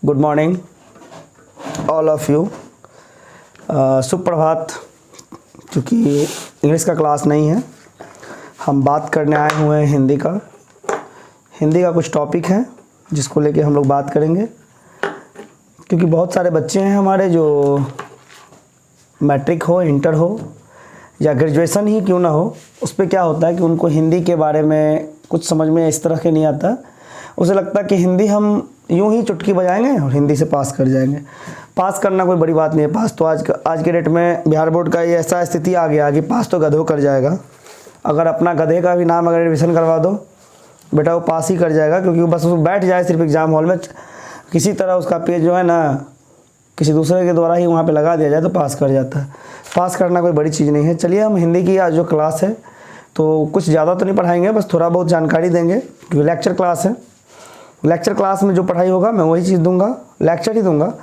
Good morning all of you. सुप्रभात। क्योंकि English का क्लास नहीं है, हम बात करने आए हुए हैं हिंदी का। हिंदी का कुछ टॉपिक है जिसको लेके हम लोग बात करेंगे, क्योंकि बहुत सारे बच्चे हैं हमारे जो मैट्रिक हो, इंटर हो या ग्रेजुएशन ही क्यों ना हो, उस पर क्या होता है कि उनको हिंदी के बारे में कुछ समझ में इस तरह के नहीं आता। उसे लगता है कि हिंदी हम यूं ही चुटकी बजाएंगे और हिंदी से पास कर जाएंगे। पास करना कोई बड़ी बात नहीं है। पास तो आज के डेट में बिहार बोर्ड का ये ऐसा स्थिति आ गया कि पास तो गधों कर जाएगा। अगर अपना गधे का भी नाम अगर एडमिशन करवा दो बेटा, वो पास ही कर जाएगा, क्योंकि बस वो बैठ जाए सिर्फ एग्ज़ाम हॉल में, किसी तरह उसका पेज जो है ना किसी दूसरे के द्वारा ही वहाँ पे लगा दिया जाए तो पास कर जाता है। पास करना कोई बड़ी चीज़ नहीं है। चलिए, हम हिंदी की आज जो क्लास है तो कुछ ज़्यादा तो नहीं पढ़ाएंगे, बस थोड़ा बहुत जानकारी देंगे, क्योंकि लेक्चर क्लास है। लेक्चर क्लास में जो पढ़ाई होगा मैं वही चीज़ दूंगा, लेक्चर ही दूंगा।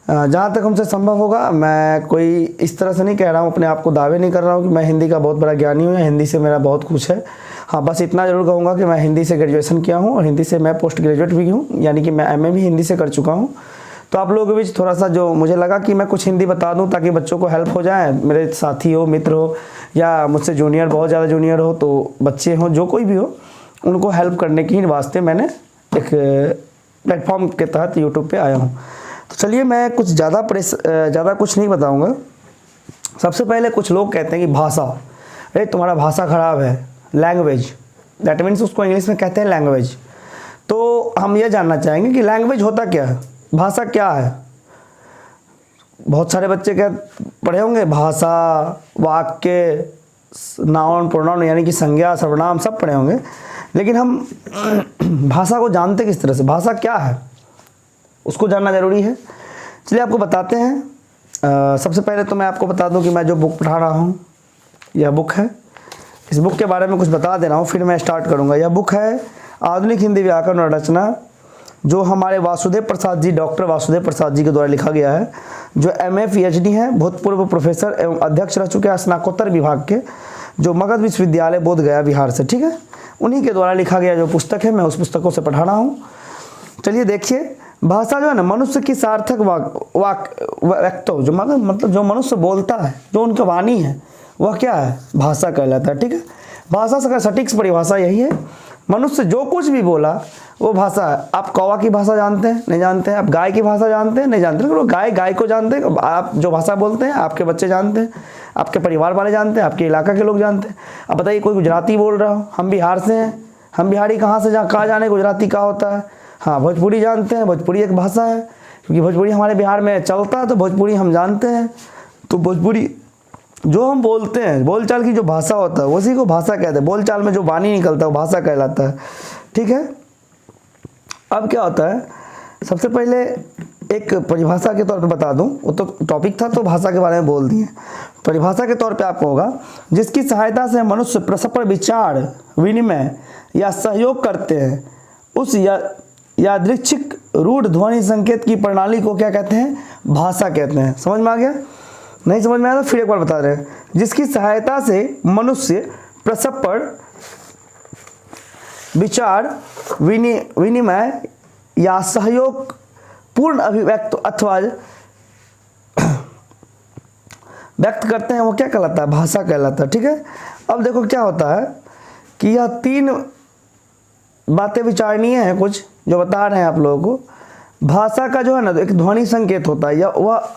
जहाँ तक हमसे संभव होगा। मैं कोई इस तरह से नहीं कह रहा हूँ, अपने आप को दावे नहीं कर रहा हूँ कि मैं हिंदी का बहुत बड़ा ज्ञानी हूँ या हिंदी से मेरा बहुत कुछ है। हाँ, बस इतना ज़रूर कहूँगा कि मैं हिंदी से ग्रेजुएशन किया हूँ और हिंदी से मैं पोस्ट ग्रेजुएट भी हूँ, यानी कि मैं एमए भी हिंदी से कर चुका हूँ। तो आप लोगों के बीच थोड़ा सा जो मुझे लगा कि मैं कुछ हिंदी बता दूँ ताकि बच्चों को हेल्प हो जाए, मेरे साथी हो, मित्र हो या मुझसे जूनियर, बहुत ज़्यादा जूनियर हो तो बच्चे हों, जो कोई भी हो, उनको हेल्प करने के वास्ते मैंने एक प्लेटफॉर्म के तहत यूट्यूब पे आया हूँ। तो चलिए, मैं कुछ ज़्यादा कुछ नहीं बताऊँगा। सबसे पहले कुछ लोग कहते हैं कि भाषा, अरे तुम्हारा भाषा ख़राब है, लैंग्वेज, दैट मीन्स उसको इंग्लिश में कहते हैं लैंग्वेज। तो हम ये जानना चाहेंगे कि लैंग्वेज होता क्या है, भाषा क्या है। बहुत सारे बच्चे क्या पढ़े होंगे, भाषा, वाक्य, नाउन, प्रोनाउन, यानी कि संज्ञा, सर्वनाम सब पढ़े होंगे, लेकिन हम भाषा को जानते किस तरह से, भाषा क्या है उसको जानना ज़रूरी है। चलिए आपको बताते हैं। सबसे पहले तो मैं आपको बता दूं कि मैं जो बुक पढ़ा रहा हूँ, यह बुक है। इस बुक के बारे में कुछ बता दे रहा हूँ, फिर मैं स्टार्ट करूँगा। यह बुक है आधुनिक हिंदी व्याकरण और रचना, जो हमारे वासुदेव प्रसाद जी, डॉक्टर वासुदेव प्रसाद जी के द्वारा लिखा गया है, जो एमए पीएचडी हैं, भूतपूर्व प्रोफेसर एवं अध्यक्ष रह चुके हैं स्नातकोत्तर विभाग के, जो मगध विश्वविद्यालय बोध गया बिहार से, ठीक है। उन्हीं के द्वारा लिखा गया जो पुस्तक है, मैं उस पुस्तकों से पढ़ा रहा हूँ। चलिए देखिए, भाषा जो है ना मनुष्य की सार्थक व्यक्तो, जो मतलब जो मनुष्य बोलता है, जो उनका वाणी है, वह क्या है, भाषा कहलाता है, ठीक है। भाषा का सटीक परिभाषा यही है, मनुष्य जो कुछ भी बोला वो भाषा है। आप कौवा की भाषा जानते हैं, नहीं जानते हैं। आप गाय की भाषा जानते हैं, नहीं जानते हैं। गाय को जानते हैं। आप जो भाषा बोलते हैं आपके बच्चे जानते हैं, आपके परिवार वाले जानते हैं, आपके इलाका के लोग जानते हैं। अब बताइए, कोई गुजराती बोल रहा हो, हम बिहार से हैं, हम बिहारी कहाँ से कहाँ जाने गुजराती क्या होता है। हाँ, भोजपुरी जानते हैं, भोजपुरी एक भाषा है, क्योंकि भोजपुरी हमारे बिहार में चलता है, तो भोजपुरी हम जानते हैं। तो भोजपुरी जो हम बोलते हैं, बोलचाल की जो भाषा होता है उसी को भाषा कहते हैं। बोलचाल में जो वाणी निकलता है वो भाषा कहलाता है, ठीक है। अब क्या होता है, सबसे पहले एक परिभाषा के तौर पे बता दूं, वो तो टॉपिक था तो भाषा के बारे में बोल दिए। परिभाषा के तौर पे आपको होगा, जिसकी सहायता से मनुष्य परस्पर विचार, विनिमय या सहयोग करते हैं, उस यादृच्छिक रूढ़ ध्वनि संकेत की प्रणाली को क्या कहते हैं, भाषा कहते हैं। समझ में आ गया? नहीं समझ में आया तो फिर एक बार बता रहे हैं। जिसकी सहायता से मनुष्य परस्पर विचार, विनिमय या सहयोग पूर्ण अभिव्यक्त अथवा व्यक्त करते हैं, वो क्या कहलाता है, भाषा कहलाता है, ठीक है। अब देखो क्या होता है कि यह तीन बातें विचारणीय हैं, कुछ जो बता रहे हैं आप लोगों को। भाषा का जो है ना, एक ध्वनि संकेत होता है, या वह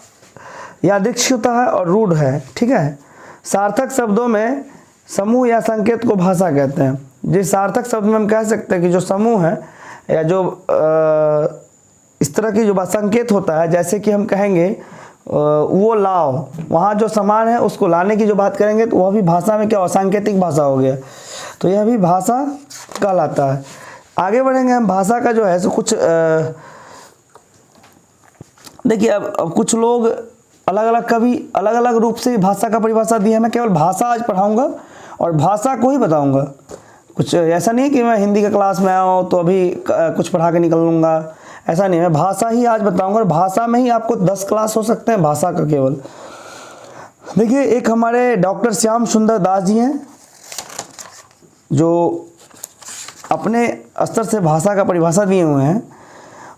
यादृच्छिक होता है और रूढ़ है, ठीक है। सार्थक शब्दों में समूह या संकेत को भाषा कहते हैं। जिस सार्थक शब्द में हम कह सकते हैं कि जो समूह है या जो इस तरह की जो संकेत होता है, जैसे कि हम कहेंगे वो लाओ, वहाँ जो सामान है उसको लाने की जो बात करेंगे तो वह भी भाषा में क्या हो, सांकेतिक भाषा हो गया। तो यह भी भाषा कहलाता है। आगे बढ़ेंगे हम। भाषा का जो है सो कुछ देखिए, अब कुछ लोग अलग अलग कभी अलग अलग रूप से भाषा का परिभाषा दी है। मैं केवल भाषा आज पढ़ाऊंगा और भाषा को ही बताऊंगा। कुछ ऐसा नहीं है कि मैं हिंदी के क्लास में आया हूँ तो अभी कुछ पढ़ा के निकल लूँगा, ऐसा नहीं है। मैं भाषा ही आज बताऊंगा और भाषा में ही आपको 10 क्लास हो सकते हैं भाषा का केवल। देखिए, एक हमारे डॉक्टर श्याम सुंदर दास जी हैं, जो अपने स्तर से भाषा का परिभाषा दिए हुए हैं।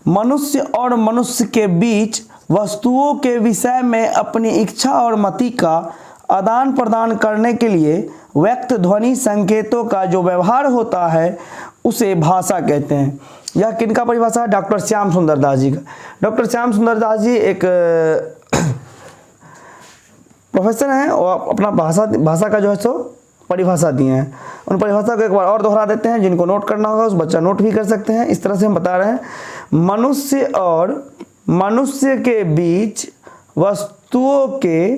मनुष्य और मनुष्य के बीच वस्तुओं के विषय में अपनी इच्छा और मति का आदान प्रदान करने के लिए व्यक्त ध्वनि संकेतों का जो व्यवहार होता है उसे भाषा कहते हैं। यह किनका परिभाषा है? डॉक्टर श्याम सुंदर दास जी का। डॉक्टर श्याम सुंदर दास जी एक प्रोफेसर हैं और अपना भाषा का जो है सो परिभाषा दिए हैं। उन परिभाषा को एक बार और दोहरा देते हैं, जिनको नोट करना होगा उस बच्चा नोट भी कर सकते हैं। इस तरह से हम बता रहे हैं, मनुष्य और मनुष्य के बीच वस्तुओं के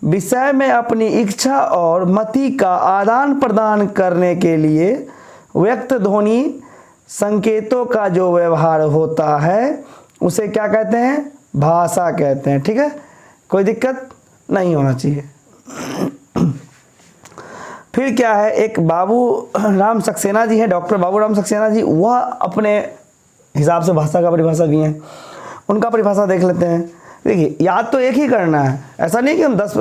विषय में अपनी इच्छा और मति का आदान प्रदान करने के लिए व्यक्त ध्वनि संकेतों का जो व्यवहार होता है उसे क्या कहते हैं? भाषा कहते हैं। ठीक है, कोई दिक्कत नहीं होना चाहिए। फिर क्या है, एक बाबू राम सक्सेना जी है, डॉक्टर बाबू राम सक्सेना जी, वह अपने हिसाब से भाषा का परिभाषा दिए हैं। उनका परिभाषा देख लेते हैं। देखिए, याद तो एक ही करना है, ऐसा नहीं कि हम 10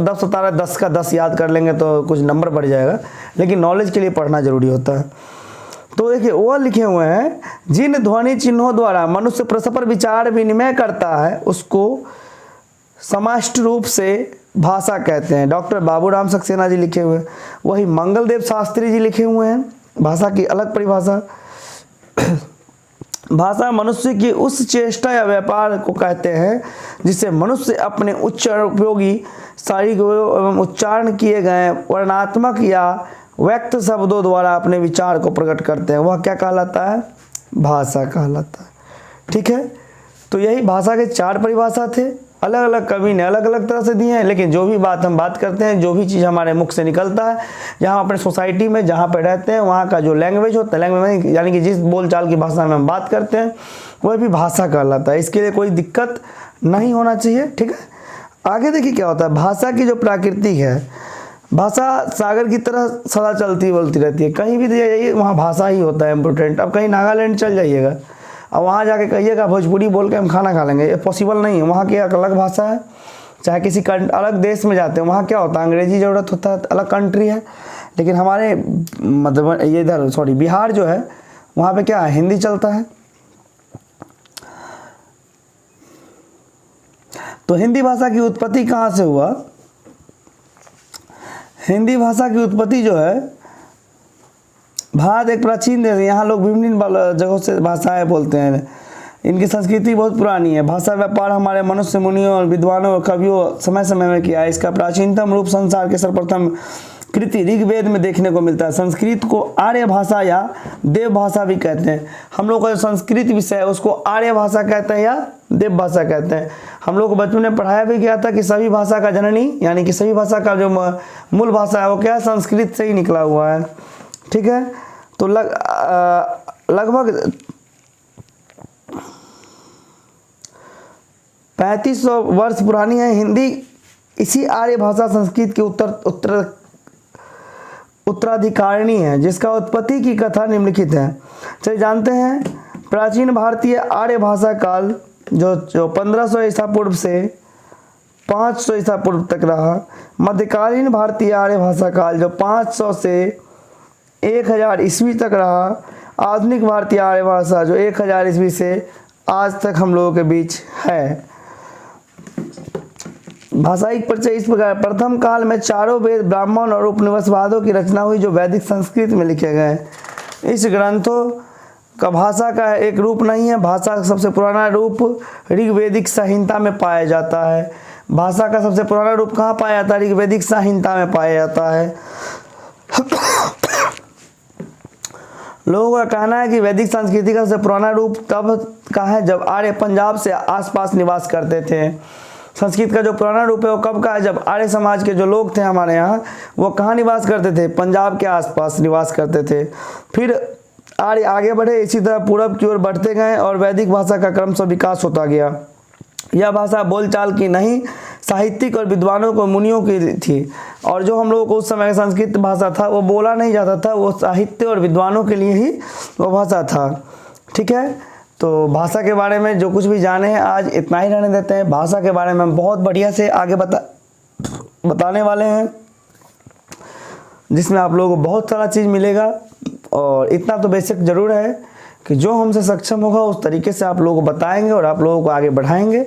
का 10 याद कर लेंगे तो कुछ नंबर बढ़ जाएगा, लेकिन नॉलेज के लिए पढ़ना जरूरी होता है। तो देखिए, वह लिखे हुए हैं, जिन ध्वनि चिन्हों द्वारा मनुष्य परस्पर विचार विनिमय करता है उसको समष्टि रूप से भाषा कहते हैं। डॉक्टर बाबू राम सक्सेना जी लिखे हुए हैं। वही मंगलदेव शास्त्री जी लिखे हुए हैं भाषा की अलग परिभाषा। भाषा मनुष्य की उस चेष्टा या व्यापार को कहते हैं जिससे मनुष्य अपने उपयोगी शारीरिक एवं उच्चारण किए गए वर्णात्मक या व्यक्त शब्दों द्वारा अपने विचार को प्रकट करते हैं। वह क्या कहलाता है? भाषा कहलाता है। ठीक है, तो यही भाषा के 4 परिभाषा थे। अलग अलग कवि ने अलग अलग तरह से दिए हैं, लेकिन जो भी बात हम बात करते हैं, जो भी चीज़ हमारे मुख से निकलता है, जहाँ अपने सोसाइटी में जहाँ पे रहते हैं वहाँ का जो लैंग्वेज होता है, लैंग्वेज यानी कि जिस बोलचाल की भाषा में हम बात करते हैं वह भी भाषा कहलाता है। इसके लिए कोई दिक्कत नहीं होना चाहिए। ठीक है, आगे देखिए क्या होता है। भाषा की जो प्रकृति है, भाषा सागर की तरह सदा चलती बोलती रहती है। कहीं भी जाइए वहाँ भाषा ही होता है इम्पोर्टेंट। अब कहीं नागालैंड चल जाइएगा, अब वहाँ जाके कहिएगा भोजपुरी बोल के हम खाना खा लेंगे, ये पॉसिबल नहीं है। वहाँ की एक अलग भाषा है। चाहे किसी अलग देश में जाते हैं, वहाँ क्या होता है, अंग्रेजी ज़रूरत होता है, अलग कंट्री है। लेकिन हमारे मतलब ये इधर बिहार जो है, वहाँ पे क्या है, हिंदी चलता है। तो हिंदी भाषा की उत्पत्ति कहाँ से हुआ? हिंदी भाषा की उत्पत्ति जो है, भारत एक प्राचीन देश है, यहाँ लोग विभिन्न जगहों से भाषाएं बोलते हैं। इनकी संस्कृति बहुत पुरानी है। भाषा व्यापार हमारे मनुष्य मुनियों और विद्वानों और कवियों समय समय में किया है। इसका प्राचीनतम रूप संसार के सर्वप्रथम कृति ऋग्वेद में देखने को मिलता है। संस्कृत को आर्य भाषा या देव भाषा भी कहते हैं। हम लोग का जो संस्कृत विषय है उसको आर्य भाषा कहते हैं या देव भाषा कहते हैं। हम लोग को बचपन में पढ़ाया भी गया था कि सभी भाषा का जननी यानी कि सभी भाषा का जो मूल भाषा है वो क्या है, संस्कृत से ही निकला हुआ है। ठीक है, तो लगभग 3500 वर्ष पुरानी है हिंदी। इसी आर्य भाषा संस्कृत की उत्तराधिकारिणी है, जिसका उत्पत्ति की कथा निम्नलिखित है। चलिए जानते हैं, प्राचीन भारतीय आर्य भाषा काल जो 1500 ईसा पूर्व से 500 ईसा पूर्व तक रहा। मध्यकालीन भारतीय आर्य भाषा काल जो 500 से 1000 ईस्वी तक रहा। आधुनिक भारतीय आर्य भाषा जो 1000 ईस्वी से आज तक हम लोगों के बीच है। भाषाई परिचय इस प्रकार, प्रथम काल में चारों वेद, ब्राह्मण और उपनिवेशवादों की रचना हुई जो वैदिक संस्कृत में लिखे गए। इस ग्रंथों का भाषा का एक रूप नहीं है। भाषा का सबसे पुराना रूप ऋग्वेदिक संहिता में पाया जाता है। भाषा का सबसे पुराना रूप कहाँ पाया जाता है? ऋग्वेदिक संहिता में पाया जाता है। लोगों का कहना है कि वैदिक संस्कृति का सबसे पुराना रूप तब का है जब आर्य पंजाब से आसपास निवास करते थे। संस्कृत का जो पुराना रूप है वो कब का है? जब आर्य समाज के जो लोग थे हमारे यहाँ, वो कहाँ निवास करते थे? पंजाब के आसपास निवास करते थे। फिर आर्य आगे बढ़े, इसी तरह पूरब की ओर बढ़ते गए और वैदिक भाषा का क्रमशः विकास होता गया। यह भाषा बोलचाल की नहीं, साहित्यिक और विद्वानों को मुनियों की थी। और जो हम लोगों को उस समय संस्कृत भाषा था वो बोला नहीं जाता था, वो साहित्य और विद्वानों के लिए ही वो भाषा था। ठीक है, तो भाषा के बारे में जो कुछ भी जाने हैं आज इतना ही रहने देते हैं। भाषा के बारे में हम बहुत बढ़िया से आगे बताने वाले हैं, जिसमें आप लोगों को बहुत सारा चीज़ मिलेगा। और इतना तो बेसिक ज़रूर है कि जो हमसे सक्षम होगा उस तरीके से आप लोगों को बताएंगे और आप लोगों को आगे बढ़ाएंगे।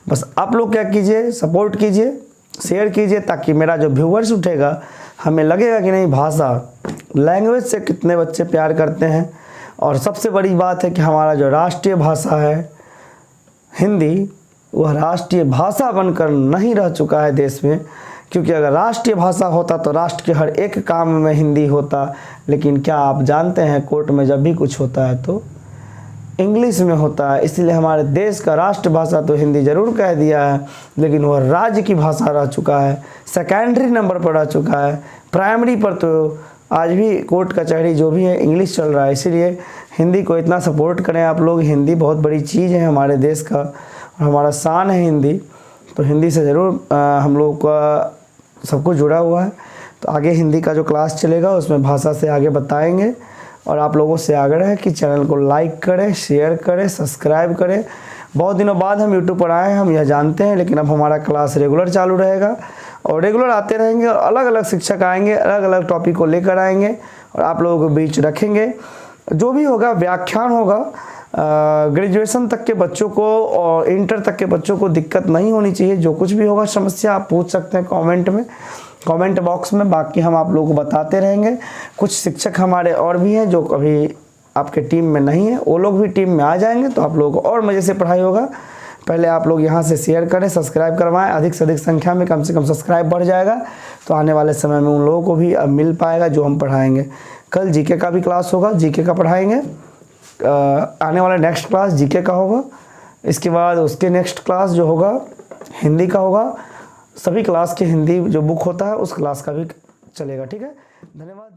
बस आप लोग क्या कीजिए, सपोर्ट कीजिए, शेयर कीजिए, ताकि मेरा जो व्यूवर्स उठेगा हमें लगेगा कि नहीं भाषा, लैंग्वेज से कितने बच्चे प्यार करते हैं। और सबसे बड़ी बात है कि हमारा जो राष्ट्रीय भाषा है हिंदी, वह राष्ट्रीय भाषा बनकर नहीं रह चुका है देश में। क्योंकि अगर राष्ट्रीय भाषा होता तो राष्ट्र के हर एक काम में हिंदी होता, लेकिन क्या आप जानते हैं कोर्ट में जब भी कुछ होता है तो इंग्लिश में होता है। इसलिए हमारे देश का राष्ट्रभाषा तो हिंदी ज़रूर कह दिया है, लेकिन वह राज्य की भाषा रह चुका है, सेकेंडरी नंबर पर रह चुका है। प्राइमरी पर तो आज भी कोर्ट कचहरी जो भी है इंग्लिश चल रहा है। इसीलिए हिंदी को इतना सपोर्ट करें आप लोग। हिंदी बहुत बड़ी चीज़ है हमारे देश का और हमारा शान है हिंदी। तो हिंदी से ज़रूर हम लोग का सब कुछ जुड़ा हुआ है। तो आगे हिंदी का जो क्लास चलेगा उसमें भाषा से आगे बताएंगे। और आप लोगों से आग्रह है कि चैनल को लाइक करें, शेयर करें, सब्सक्राइब करें। बहुत दिनों बाद हम यूट्यूब पर आए हैं, हम यह जानते हैं, लेकिन अब हमारा क्लास रेगुलर चालू रहेगा और रेगुलर आते रहेंगे और अलग अलग शिक्षक आएंगे, अलग अलग टॉपिक को लेकर आएंगे और आप लोगों के बीच रखेंगे। जो भी होगा व्याख्यान होगा, ग्रेजुएशन तक के बच्चों को और इंटर तक के बच्चों को दिक्कत नहीं होनी चाहिए। जो कुछ भी होगा समस्या आप पूछ सकते हैं कमेंट में, कमेंट बॉक्स में। बाकी हम आप लोगों को बताते रहेंगे। कुछ शिक्षक हमारे और भी हैं जो कभी आपके टीम में नहीं है, वो लोग भी टीम में आ जाएंगे तो आप लोगों को और मज़े से पढ़ाई होगा। पहले आप लोग यहाँ से शेयर करें, सब्सक्राइब करवाएं। अधिक से अधिक संख्या में कम से कम सब्सक्राइब बढ़ जाएगा तो आने वाले समय में उन लोगों को भी अब मिल पाएगा जो हम पढ़ाएंगे। कल जीके का भी क्लास होगा, जीके का पढ़ाएंगे। आने वाला नेक्स्ट क्लास जीके का होगा। इसके बाद उसके नेक्स्ट क्लास जो होगा हिंदी का होगा। सभी क्लास के हिंदी जो बुक होता है उस क्लास का भी चलेगा। ठीक है, धन्यवाद।